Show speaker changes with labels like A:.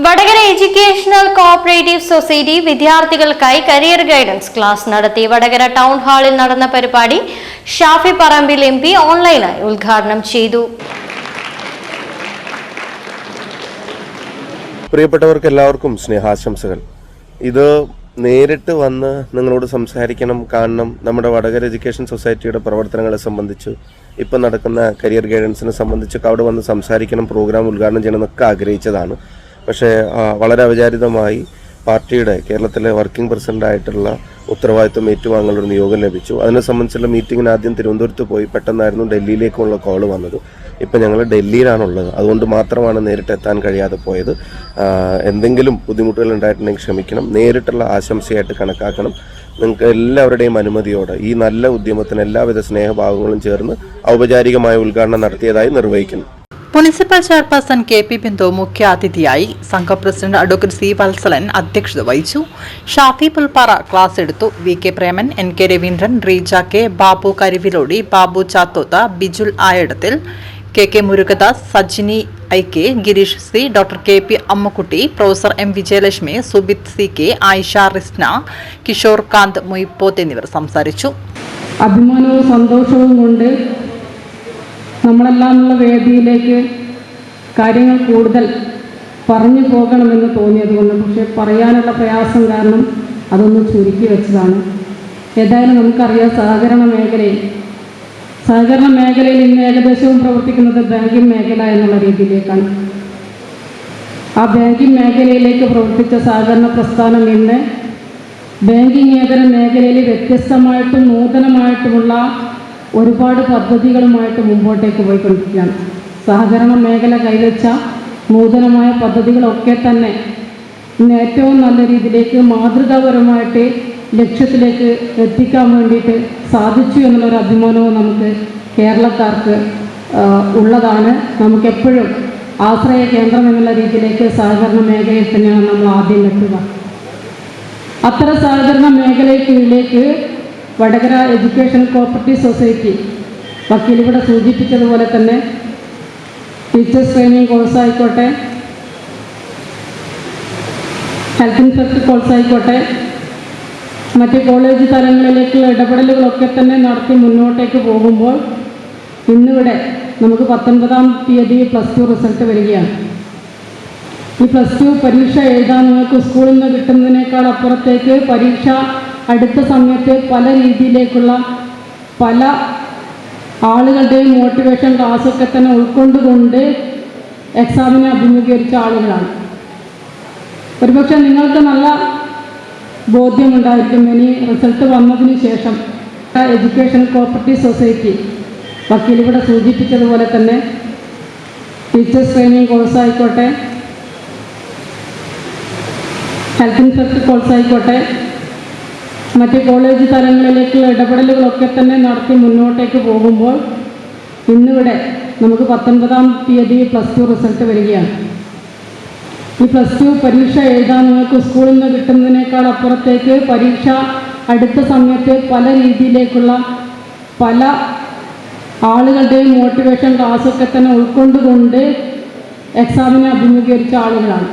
A: Vadakara educational cooperative society വിദ്യാർത്ഥികൾക്കായി career guidance class നടത്തി. Vadakara town ഹാളിൽ നടന്ന പരിപാടി ഷാഫി പറമ്പിൽ MP ഓൺലൈനായി ഉദ്ഘാടനം ചെയ്തു.
B: പ്രിയപ്പെട്ടവർക്ക് എല്ലാവർക്കും സ്നേഹാശംസകൾ. ഇത് നേരിട്ട് വന്ന് നിങ്ങളോട് സംസാരിക്കണം, കാണണം. നമ്മുടെ വടകര എഡ്യൂക്കേഷൻ സൊസൈറ്റിയുടെ പ്രവർത്തനങ്ങളെ സംബന്ധിച്ച് ഇപ്പം നടക്കുന്ന കരിയർ ഗൈഡൻസിനെ സംബന്ധിച്ചൊക്കെ അവിടെ വന്ന് സംസാരിക്കണം, പ്രോഗ്രാം ഉദ്ഘാടനം ചെയ്യണമെന്നൊക്കെ ആഗ്രഹിച്ചതാണ്. പക്ഷേ വളരെ അവിചാരിതമായി പാർട്ടിയുടെ കേരളത്തിലെ വർക്കിംഗ് പ്രസിഡൻ്റായിട്ടുള്ള ഉത്തരവാദിത്വം ഏറ്റുവാങ്ങാനുള്ള നിയോഗം ലഭിച്ചു. അതിനെ സംബന്ധിച്ചുള്ള മീറ്റിങ്ങിന് ആദ്യം തിരുവനന്തപുരത്ത് പോയി പെട്ടെന്നായിരുന്നു ഡൽഹിയിലേക്കുള്ള കോൾ വന്നത്. ഇപ്പം ഞങ്ങൾ ഡൽഹിയിലാണുള്ളത്. അതുകൊണ്ട് മാത്രമാണ് നേരിട്ട് എത്താൻ കഴിയാതെ പോയത്. എന്തെങ്കിലും ബുദ്ധിമുട്ടുകൾ ഉണ്ടായിട്ടുണ്ടെങ്കിൽ ക്ഷമിക്കണം. നേരിട്ടുള്ള ആശംസയായിട്ട് കണക്കാക്കണം. നിങ്ങൾക്ക് എല്ലാവരുടെയും അനുമതിയോടെ ഈ നല്ല ഉദ്യമത്തിന് എല്ലാവിധ സ്നേഹഭാവങ്ങളും ചേർന്ന് ഔപചാരികമായ ഉദ്ഘാടനം നടത്തിയതായി നിർവഹിക്കുന്നു.
C: മുനിസിപ്പൽ ചെയർപേഴ്സൺ KP ബിന്ദു മുഖ്യാതിഥിയായി. സംഘം പ്രസിഡന്റ് അഡ്വക്കേറ്റ് C വത്സലൻ അധ്യക്ഷത വഹിച്ചു. ഷാഫി പുൽപ്പാറ ക്ലാസ് എടുത്തു. VK Preman, NK Raveendran, Reeja K, Babu Karivilodi, Babu Chathotha, Bijul Ayadathil, KK Murugadas, Sajini IK, Girish C, doctor KP Ammakutty, professor M Vijayalakshmi, Subith CK, Ayisha Risna, Kishore Kanth Moypoth എന്നിവർ സംസാരിച്ചു.
D: അഭിമാനവും സന്തോഷവും കൊണ്ട് നമ്മളെല്ലാമുള്ള വേദിയിലേക്ക് കാര്യങ്ങൾ കൂടുതൽ പറഞ്ഞു പോകണമെന്ന് തോന്നിയതുകൊണ്ട്, പക്ഷേ പറയാനുള്ള പ്രയാസം കാരണം അതൊന്ന് ചുരുക്കി വെച്ചതാണ്. ഏതായാലും നമുക്കറിയാം, സഹകരണ മേഖലയിൽ ഇന്ന് ഏകദേശവും പ്രവർത്തിക്കുന്നത് ബാങ്കിങ് മേഖല എന്നുള്ള രീതിയിലേക്കാണ്. ആ ബാങ്കിങ് മേഖലയിലേക്ക് പ്രവർത്തിച്ച സഹകരണ പ്രസ്ഥാനം ഇന്ന് ബാങ്കിങ് മേഖലയിൽ വ്യത്യസ്തമായിട്ടും നൂതനമായിട്ടുമുള്ള ഒരുപാട് പദ്ധതികളുമായിട്ട് മുമ്പോട്ടേക്ക് പോയിക്കൊണ്ടിരിക്കുകയാണ്. സഹകരണ മേഖല കൈവച്ച നൂതനമായ പദ്ധതികളൊക്കെ തന്നെ ഇന്ന് ഏറ്റവും നല്ല രീതിയിലേക്ക് മാതൃകാപരമായിട്ട് ലക്ഷ്യത്തിലേക്ക് എത്തിക്കാൻ വേണ്ടിയിട്ട് സാധിച്ചു എന്നുള്ളൊരു അഭിമാനവും നമുക്ക് കേരളക്കാർക്ക് ഉള്ളതാണ്. നമുക്കെപ്പോഴും ആശ്രയ കേന്ദ്രം എന്നുള്ള രീതിയിലേക്ക് സഹകരണ മേഖലയിൽ തന്നെയാണ് നമ്മൾ ആദ്യം എത്തുക. അത്തരം സഹകരണ മേഖലയ്ക്കുള്ളിലേക്ക് വടകര എഡ്യൂക്കേഷൻ കോഓപ്പറേറ്റീവ് സൊസൈറ്റി വക്കീലിവിടെ സൂചിപ്പിച്ചതുപോലെ തന്നെ ടീച്ചേഴ്സ് ട്രെയിനിങ് കോഴ്സ് ആയിക്കോട്ടെ, ഹെൽത്ത് ഇൻസ്പെക്ടർ കോഴ്സ് ആയിക്കോട്ടെ, മറ്റ് കോളേജ് തലങ്ങളിലേക്കുള്ള ഇടപെടലുകളൊക്കെ തന്നെ നടത്തി മുന്നോട്ടേക്ക് പോകുമ്പോൾ ഇന്നിവിടെ നമുക്ക് 19-ാം തീയതി +2 റിസൾട്ട് വരികയാണ്. ഈ +2 പരീക്ഷ എഴുതാൻ നിങ്ങൾക്ക് സ്കൂളിൽ നിന്ന് കിട്ടുന്നതിനേക്കാൾ അപ്പുറത്തേക്ക് പരീക്ഷ അടുത്ത സമയത്ത് പല രീതിയിലേക്കുള്ള പല ആളുകളുടെയും മോട്ടിവേഷൻ ക്ലാസ്സൊക്കെ തന്നെ ഉൾക്കൊണ്ടുകൊണ്ട് എക്സാമിനെ അഭിമുഖീകരിച്ച ആളുകളാണ്. ഒരുപക്ഷെ നിങ്ങൾക്ക് നല്ല ബോധ്യമുണ്ടായിരിക്കും, ഇനി റിസൾട്ട് വന്നതിന് ശേഷം എഡ്യൂക്കേഷൻ കോഓപ്പറേറ്റീവ് സൊസൈറ്റി വക്കീലിവിടെ സൂചിപ്പിച്ചതുപോലെ തന്നെ ടീച്ചേഴ്സ് ട്രെയിനിങ് കോഴ്സ് ആയിക്കോട്ടെ, ഹെൽത്ത് ഇൻസ്പെക്ടർ കോഴ്സ് ആയിക്കോട്ടെ, മറ്റ് കോളേജ് തലങ്ങളിലേക്കുള്ള ഇടപെടലുകളൊക്കെ തന്നെ നടത്തി മുന്നോട്ടേക്ക് പോകുമ്പോൾ ഇന്നിവിടെ നമുക്ക് 19-ാം തീയതി +2 റിസൾട്ട് വരികയാണ്. ഈ +2 പരീക്ഷ എഴുതാൻ നിങ്ങൾക്ക് സ്കൂളിൽ നിന്ന് കിട്ടുന്നതിനേക്കാൾ അപ്പുറത്തേക്ക് പരീക്ഷ അടുത്ത സമയത്ത് പല രീതിയിലേക്കുള്ള പല ആളുകളുടെയും മോട്ടിവേഷൻ ക്ലാസ്സൊക്കെ തന്നെ ഉൾക്കൊണ്ടുകൊണ്ട് എക്സാമിനെ അഭിമുഖീകരിച്ച ആളുകളാണ്.